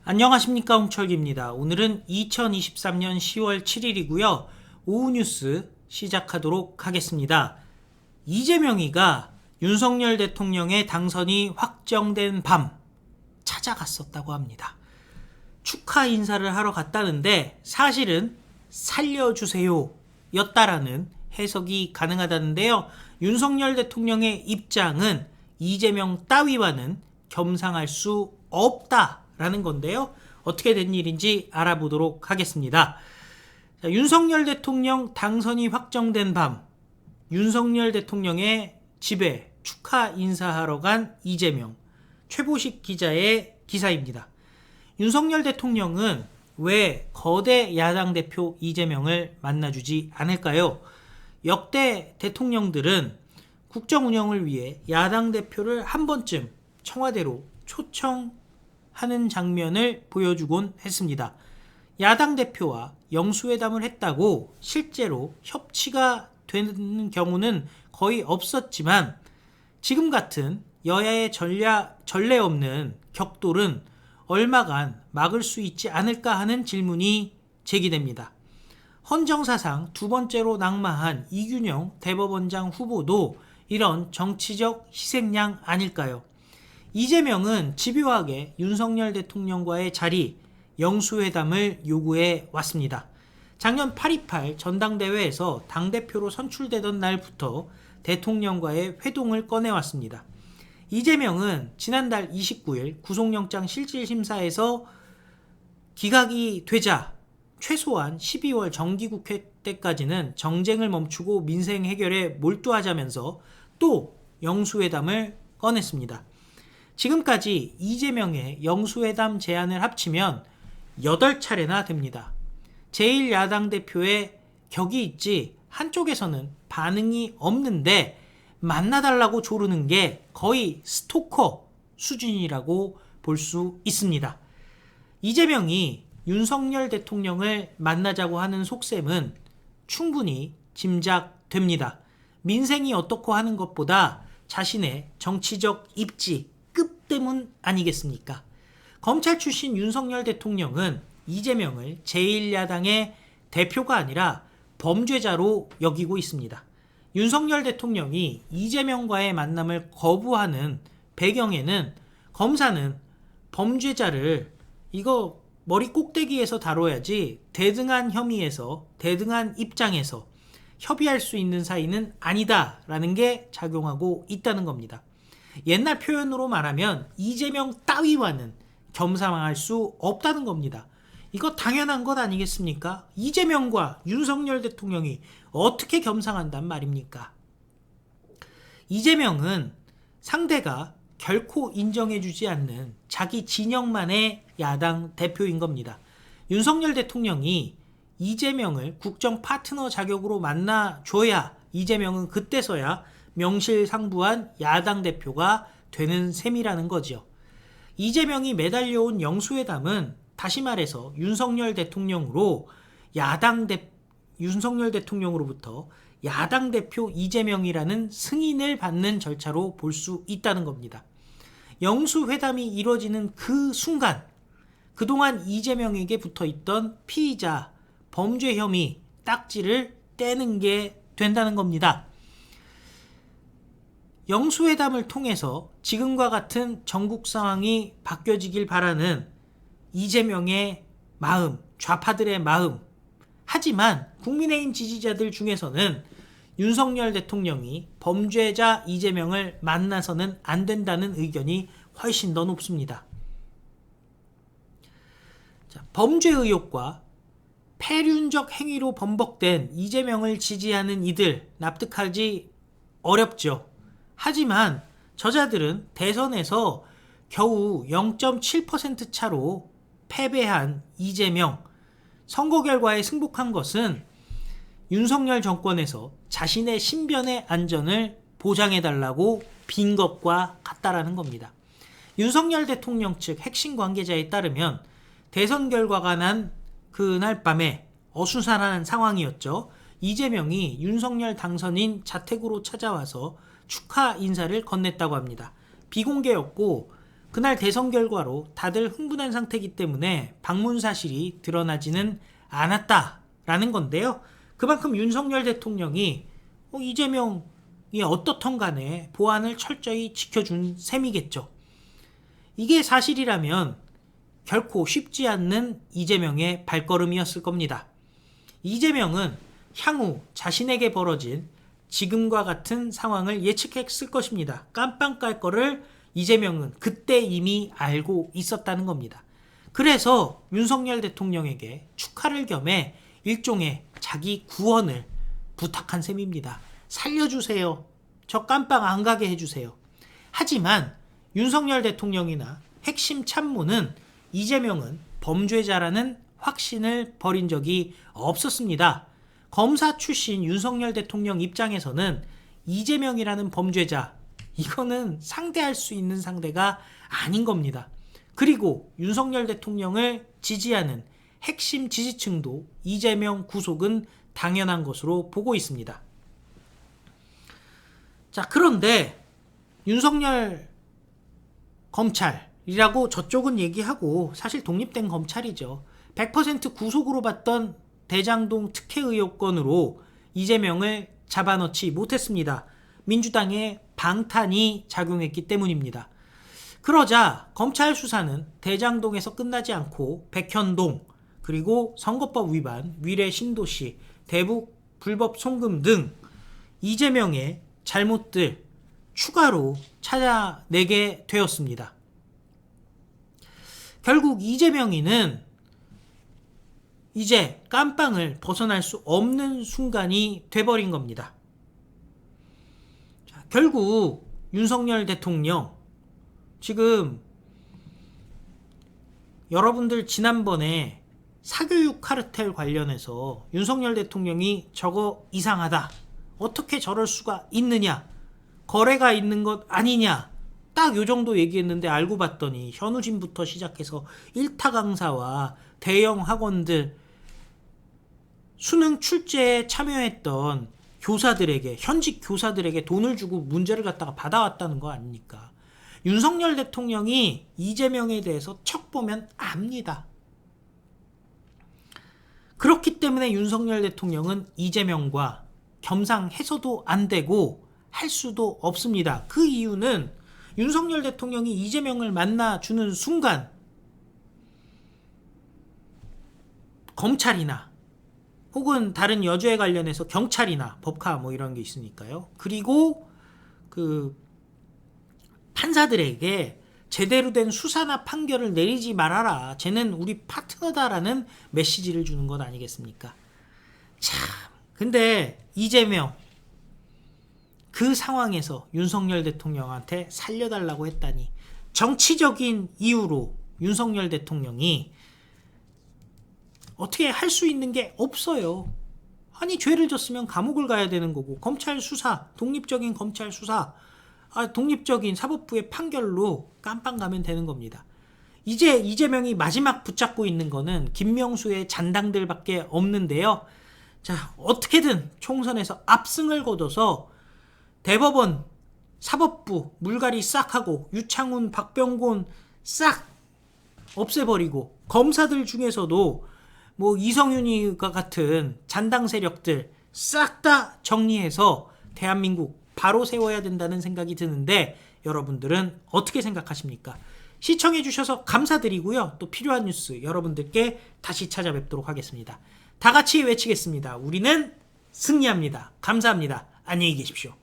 안녕하십니까, 홍철기입니다. 오늘은 2023년 10월 7일이고요. 오후 뉴스 시작하도록 하겠습니다. 이재명이가 윤석열 대통령의 당선이 확정된 밤 찾아갔었다고 합니다. 축하 인사를 하러 갔다는데 사실은 살려주세요 였다라는 해석이 가능하다는데요. 윤석열 대통령의 입장은 이재명 따위와는 겸상할 수 없다라는 건데요. 어떻게 된 일인지 알아보도록 하겠습니다. 자, 윤석열 대통령 당선이 확정된 밤, 윤석열 대통령의 집에 축하 인사하러 간 이재명, 최보식 기자의 기사입니다. 윤석열 대통령은 왜 거대 야당 대표 이재명을 만나주지 않을까요? 역대 대통령들은 국정 운영을 위해 야당 대표를 한 번쯤 청와대로 초청하는 장면을 보여주곤 했습니다. 야당 대표와 영수회담을 했다고 실제로 협치가 되는 경우는 거의 없었지만 지금 같은 여야의 전례 없는 격돌은 얼마간 막을 수 있지 않을까 하는 질문이 제기됩니다. 헌정사상 두 번째로 낙마한 이균영 대법원장 후보도 이런 정치적 희생양 아닐까요? 이재명은 집요하게 윤석열 대통령과의 자리, 영수회담을 요구해 왔습니다. 작년 8.28 전당대회에서 당대표로 선출되던 날부터 대통령과의 회동을 꺼내왔습니다. 이재명은 지난달 29일 구속영장 실질심사에서 기각이 되자 최소한 12월 정기국회 때까지는 정쟁을 멈추고 민생 해결에 몰두하자면서 또 영수회담을 꺼냈습니다. 지금까지 이재명의 영수회담 제안을 합치면 8차례나 됩니다. 제1야당 대표의 격이 있지 한쪽에서는 반응이 없는데 만나달라고 조르는 게 거의 스토커 수준이라고 볼 수 있습니다. 이재명이 윤석열 대통령을 만나자고 하는 속셈은 충분히 짐작됩니다. 민생이 어떻고 하는 것보다 자신의 정치적 입지, 급 때문 아니겠습니까? 검찰 출신 윤석열 대통령은 이재명을 제1야당의 대표가 아니라 범죄자로 여기고 있습니다. 윤석열 대통령이 이재명과의 만남을 거부하는 배경에는 검사는 범죄자를 이거 머리 꼭대기에서 다뤄야지 대등한 혐의에서 대등한 입장에서 협의할 수 있는 사이는 아니다라는 게 작용하고 있다는 겁니다. 옛날 표현으로 말하면 이재명 따위와는 겸상할 수 없다는 겁니다. 이거 당연한 것 아니겠습니까? 이재명과 윤석열 대통령이 어떻게 겸상한단 말입니까? 이재명은 상대가 결코 인정해주지 않는 자기 진영만의 야당 대표인 겁니다. 윤석열 대통령이 이재명을 국정 파트너 자격으로 만나줘야 이재명은 그때서야 명실상부한 야당 대표가 되는 셈이라는 거죠. 이재명이 매달려온 영수회담은 다시 말해서 윤석열 대통령으로부터 야당 대표 이재명이라는 승인을 받는 절차로 볼 수 있다는 겁니다. 영수회담이 이뤄지는 그 순간 그동안 이재명에게 붙어있던 피의자 범죄 혐의 딱지를 떼는 게 된다는 겁니다. 영수회담을 통해서 지금과 같은 전국 상황이 바뀌어지길 바라는 이재명의 마음, 좌파들의 마음. 하지만 국민의힘 지지자들 중에서는 윤석열 대통령이 범죄자 이재명을 만나서는 안 된다는 의견이 훨씬 더 높습니다. 자, 범죄 의혹과 폐륜적 행위로 범벅된 이재명을 지지하는 이들 납득하기 어렵죠. 하지만 저자들은 대선에서 겨우 0.7% 차로 패배한 이재명, 선거 결과에 승복한 것은 윤석열 정권에서 자신의 신변의 안전을 보장해달라고 빈 것과 같다라는 겁니다. 윤석열 대통령 측 핵심 관계자에 따르면 대선 결과가 난 그날 밤에 어수선한 상황이었죠. 이재명이 윤석열 당선인 자택으로 찾아와서 축하 인사를 건넸다고 합니다. 비공개였고 그날 대선 결과로 다들 흥분한 상태이기 때문에 방문 사실이 드러나지는 않았다라는 건데요. 그만큼 윤석열 대통령이 이재명이 어떻든 간에 보안을 철저히 지켜준 셈이겠죠. 이게 사실이라면 결코 쉽지 않는 이재명의 발걸음이었을 겁니다. 이재명은 향후 자신에게 벌어진 지금과 같은 상황을 예측했을 것입니다. 깜빵 깔 거를 이재명은 그때 이미 알고 있었다는 겁니다. 그래서 윤석열 대통령에게 축하를 겸해 일종의 자기 구원을 부탁한 셈입니다. 살려주세요. 저 깜빵 안 가게 해주세요. 하지만 윤석열 대통령이나 핵심 참모는 이재명은 범죄자라는 확신을 버린 적이 없었습니다. 검사 출신 윤석열 대통령 입장에서는 이재명이라는 범죄자, 이거는 상대할 수 있는 상대가 아닌 겁니다. 그리고 윤석열 대통령을 지지하는 핵심 지지층도 이재명 구속은 당연한 것으로 보고 있습니다. 자, 그런데 윤석열 검찰이라고 저쪽은 얘기하고 사실 독립된 검찰이죠. 100% 구속으로 봤던 대장동 특혜 의혹건으로 이재명을 잡아넣지 못했습니다. 민주당의 방탄이 작용했기 때문입니다. 그러자 검찰 수사는 대장동에서 끝나지 않고 백현동, 그리고 선거법 위반, 위례 신도시, 대북 불법 송금 등 이재명의 잘못들 추가로 찾아내게 되었습니다. 결국 이재명이는 이제 깜빵을 벗어날 수 없는 순간이 돼버린 겁니다. 자, 결국 윤석열 대통령, 지금 여러분들 지난번에 사교육 카르텔 관련해서 윤석열 대통령이 저거 이상하다, 어떻게 저럴 수가 있느냐, 거래가 있는 것 아니냐, 딱 요 정도 얘기했는데 알고 봤더니 현우진부터 시작해서 일타 강사와 대형 학원들, 수능 출제에 참여했던 교사들에게, 현직 교사들에게 돈을 주고 문제를 갖다가 받아왔다는 거 아닙니까? 윤석열 대통령이 이재명에 대해서 척 보면 압니다. 그렇기 때문에 윤석열 대통령은 이재명과 겸상해서도 안 되고 할 수도 없습니다. 그 이유는 윤석열 대통령이 이재명을 만나주는 순간 검찰이나 혹은 다른 여죄에 관련해서 경찰이나 법카 뭐 이런 게 있으니까요. 그리고 그 판사들에게 제대로 된 수사나 판결을 내리지 말아라, 쟤는 우리 파트너다라는 메시지를 주는 것 아니겠습니까? 참, 근데 이재명 그 상황에서 윤석열 대통령한테 살려달라고 했다니, 정치적인 이유로 윤석열 대통령이 어떻게 할 수 있는 게 없어요. 아니, 죄를 졌으면 감옥을 가야 되는 거고, 검찰 수사, 독립적인 검찰 수사, 독립적인 사법부의 판결로 깜빵 가면 되는 겁니다. 이제 이재명이 마지막 붙잡고 있는 거는 김명수의 잔당들밖에 없는데요. 자, 어떻게든 총선에서 압승을 거둬서 대법원, 사법부 물갈이 싹 하고 유창훈, 박병곤 싹 없애버리고, 검사들 중에서도 뭐 이성윤이가 같은 잔당 세력들 싹 다 정리해서 대한민국 바로 세워야 된다는 생각이 드는데, 여러분들은 어떻게 생각하십니까? 시청해주셔서 감사드리고요. 또 필요한 뉴스 여러분들께 다시 찾아뵙도록 하겠습니다. 다 같이 외치겠습니다. 우리는 승리합니다. 감사합니다. 안녕히 계십시오.